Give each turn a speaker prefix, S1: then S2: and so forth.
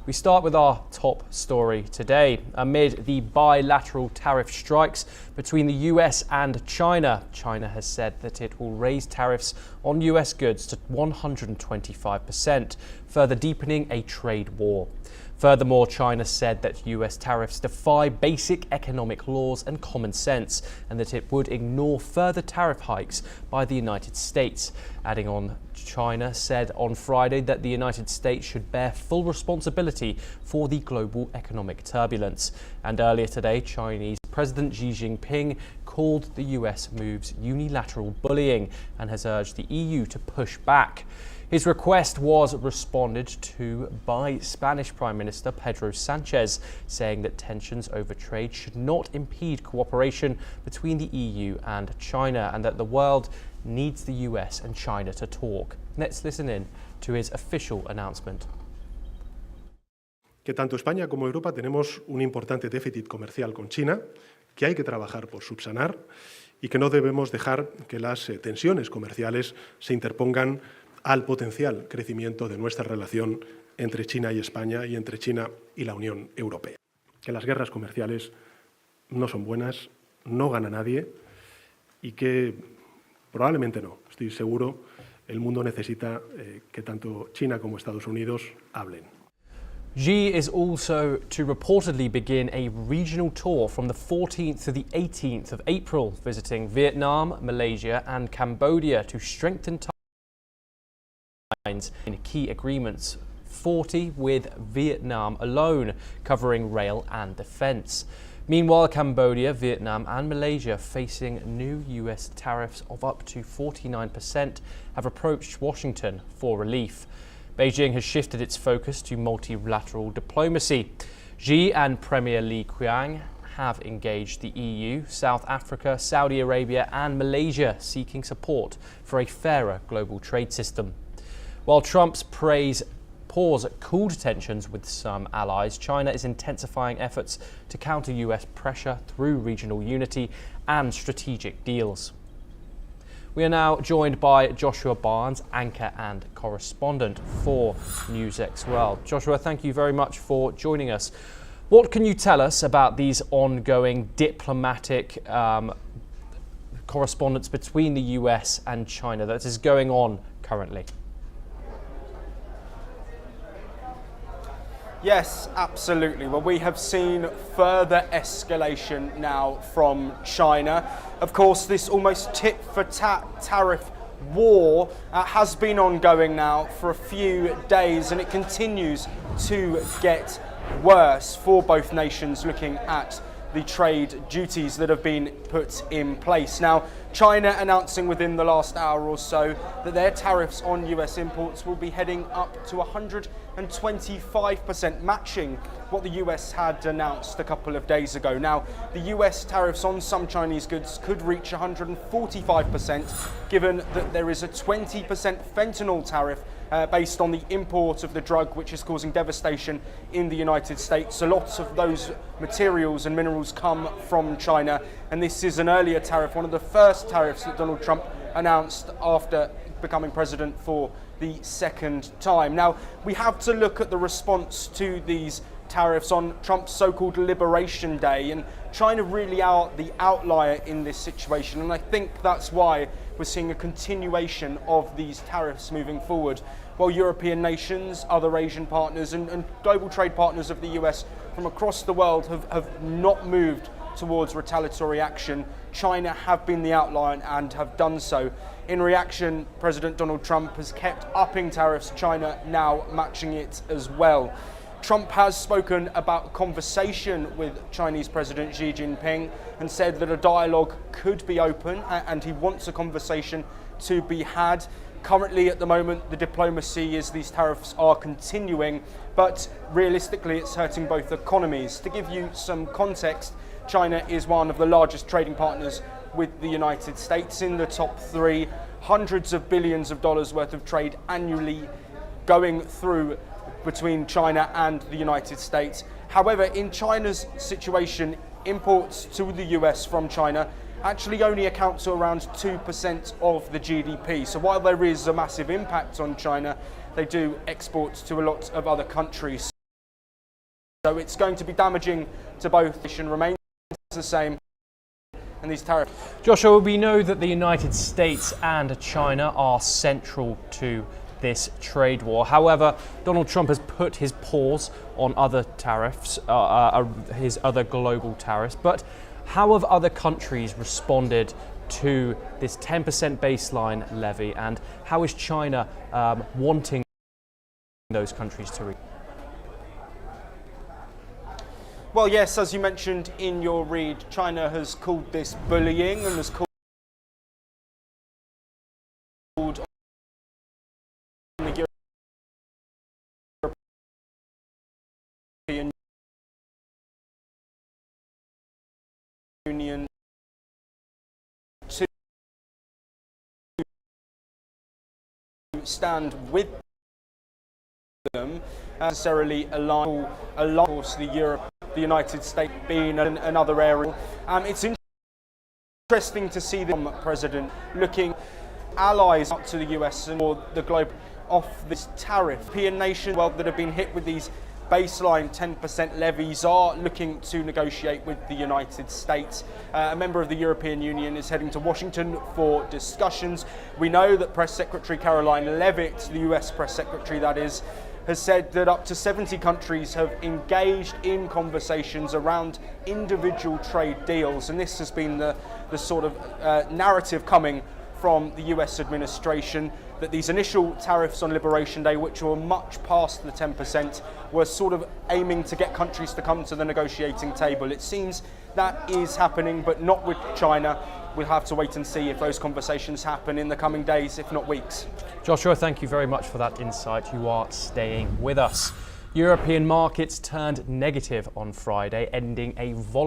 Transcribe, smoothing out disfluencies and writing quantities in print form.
S1: We start with our top story today. Amid the bilateral tariff strikes between the US and China, China has said that it will raise tariffs on US goods to 125%, further deepening a trade war. Furthermore, China said that US tariffs defy basic economic laws and common sense, and that it would ignore further tariff hikes by the United States. Adding on, China said on Friday that the United States should bear full responsibility for the global economic turbulence. And earlier today, Chinese President Xi Jinping called the US moves unilateral bullying and has urged the EU to push back. His request was responded to by Spanish Prime Minister Pedro Sanchez, saying that tensions over trade should not impede cooperation between the EU and China, and that the world needs the US and China to talk. Let's listen in to his official announcement.
S2: Que tanto España como Europa tenemos un importante déficit comercial con China, que hay que trabajar por subsanar y que no debemos dejar que las tensiones comerciales se interpongan al potencial crecimiento de nuestra relación entre China y España y entre China y la Unión Europea. Que las guerras comerciales no son buenas, no gana nadie y que probablemente no, estoy seguro, el mundo necesita que tanto China como Estados Unidos hablen.
S1: Xi is also to reportedly begin a regional tour from the 14th to the 18th of April, visiting Vietnam, Malaysia and Cambodia to strengthen ties in key agreements, 40 with Vietnam alone, covering rail and defence. Meanwhile, Cambodia, Vietnam and Malaysia, facing new US tariffs of up to 49%, have approached Washington for relief. Beijing has shifted its focus to multilateral diplomacy. Xi and Premier Li Qiang have engaged the EU, South Africa, Saudi Arabia and Malaysia, seeking support for a fairer global trade system. While Trump's pause cooled tensions with some allies, China is intensifying efforts to counter US pressure through regional unity and strategic deals. We are now joined by Joshua Barnes, anchor and correspondent for NewsX World. Joshua, thank you very much for joining us. What can you tell us about these ongoing diplomatic correspondence between the US and China that is going on currently?
S3: Yes, absolutely. Well, we have seen further escalation now from China. Of course, this almost tit-for-tat tariff war has been ongoing now for a few days, and it continues to get worse for both nations looking at the trade duties that have been put in place. Now, China announcing within the last hour or so that their tariffs on US imports will be heading up to 125%, matching what the US had announced a couple of days ago. Now, the US tariffs on some Chinese goods could reach 145%, given that there is a 20% fentanyl tariff based on the import of the drug, which is causing devastation in the United States. A lot of those materials and minerals come from China, and this is an earlier tariff, one of the first tariffs that Donald Trump announced after becoming president for the second time. Now, we have to look at the response to these tariffs on Trump's so-called Liberation Day, and China really are the outlier in this situation, and I think that's why we're seeing a continuation of these tariffs moving forward. While European nations, other Asian partners and global trade partners of the US from across the world have not moved towards retaliatory action, China have been the outlier and have done so. In reaction, President Donald Trump has kept upping tariffs, China now matching it as well. Trump has spoken about conversation with Chinese President Xi Jinping and said that a dialogue could be open, and he wants a conversation to be had. Currently, at the moment, the diplomacy is these tariffs are continuing, but realistically it's hurting both economies. To give you some context, China is one of the largest trading partners with the United States, in the top three, hundreds of billions of dollars worth of trade annually going through between China and the United States. However, in China's situation, imports to the US from China actually only account to around 2% of the GDP. So while there is a massive impact on China, they do export to a lot of other countries. So it's going to be damaging to both. Remains the same. And these tariffs.
S1: Joshua, we know that the United States and China are central to this trade war. However, Donald Trump has put his pause on other tariffs, his other global tariffs. But how have other countries responded to this 10% baseline levy, and how is China wanting those countries to reach?
S3: Well, yes, as you mentioned in your read, China has called this bullying and has called the European Union to stand with them, necessarily along the United States being another area. It's interesting to see the president looking allies up to the US and or the globe off this tariff. European nations that have been hit with these baseline 10% levies are looking to negotiate with the United States. A member of the European Union is heading to Washington for discussions. We know that Press Secretary Caroline Leavitt, the US Press Secretary that is, has said that up to 70 countries have engaged in conversations around individual trade deals, and this has been the sort of narrative coming from the US administration, that these initial tariffs on Liberation Day, which were much past the 10%, were sort of aiming to get countries to come to the negotiating table. It seems that is happening, but not with China. We'll have to wait and see if those conversations happen in the coming days, if not weeks.
S1: Joshua, thank you very much for that insight. You are staying with us. European markets turned negative on Friday, ending a volatile